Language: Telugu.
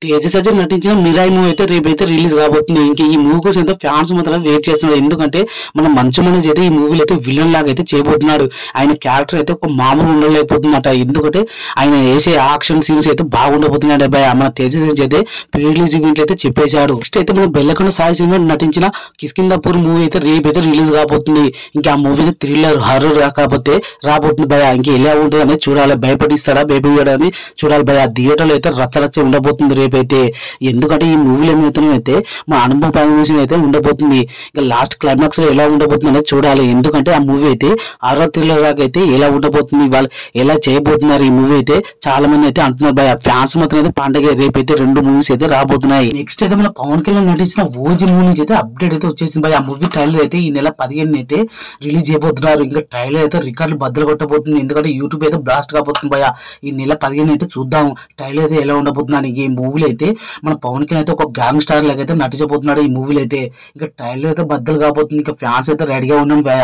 తేజ సజ్జన్ నటించిన మిరాయి మూవీ అయితే రేపైతే రిలీజ్ కాబోతుంది. ఇంకా ఈ మూవీ కోసం అయితే ఫ్యాన్స్ మాత్రం వెయిట్ చేస్తున్నారు. ఎందుకంటే మన మంచు మనోజ్ అయితే ఈ మూవీలో అయితే విలన్ లాగా అయితే చేయబోతున్నాడు. ఆయన క్యారెక్టర్ అయితే ఒక మామూలు ఉండలేకపోతుందట. ఎందుకంటే ఆయన వేసే యాక్షన్ సీన్స్ అయితే బాగుండబోతున్నాడు. అబ్బాయి మన తేజ సజ్జన్ అయితే ప్రీ రిలీజ్ ఈవెంట్ అయితే చెప్పేశాడు. నెక్స్ట్ అయితే మన బెల్లకొండ సాయి సినిమా నటించిన కిష్కింధాపూర్ మూవీ అయితే రేపైతే రిలీజ్ కాబోతుంది. ఇంకా ఆ మూవీ థ్రిల్లర్ హారర్ కాకపోతే రాబోతుంది భయ. ఇంకా ఎలా ఉంటుంది అనేది చూడాలి. భయపడిస్తాడా భయపడాడా అని చూడాలి భయ. థియేటర్లో అయితే రచ్చరచ్చ ఉండబోతుంది రేపైతే. ఎందుకంటే ఈ మూవీలో అయితే మా అనుభవం ప్రారంభించిన అయితే ఉండబోతుంది. ఇంకా లాస్ట్ క్లైమాక్స్ లో ఎలా ఉండబోతుంది అనేది చూడాలి. ఎందుకంటే ఆ మూవీ అయితే హారర్ థ్రిల్లర్ లాగా అయితే ఎలా ఉండబోతుంది, వాళ్ళు ఎలా చేయబోతున్నారు ఈ మూవీ అయితే చాలా మంది అయితే అంటున్నారు భయ. ఫ్యాన్స్ మాత్రం అయితే పండగ రేపైతే 2 మూవీస్ అయితే రాబోతున్నాయి. నెక్స్ట్ అయితే మన పవన్ కళ్యాణ్ నటించిన ఓజీ మూవీ నుంచి అయితే అప్డేట్ అయితే వచ్చేసింది భయ. ఆ మూవీ ట్రైలర్ అయితే ఈ నెల 15 అయితే రిలీజ్ చేయబోతున్నారు. ఇంకా ట్రైలర్ అయితే రికార్డులు బద్దలు కొట్టబోతుంది. ఎందుకంటే యూట్యూబ్ అయితే బ్లాస్ట్ కాబోతుంది భయ. ఈ నెల 15 అయితే చూద్దాం ట్రైలర్ అయితే ఎలా ఉండబోతున్నాను. ఈ మూవీలో అయితే మన పవన్ కళ్యాణ్ అయితే ఒక గ్యాంగ్ స్టార్ లాగా అయితే నటించబోతున్నాడు ఈ మూవీలో అయితే. ఇంకా ట్రైలర్ అయితే బద్దలు కాబోతుంది. ఇంకా ఫ్యాన్స్ అయితే రెడీగా ఉన్నాం భయ.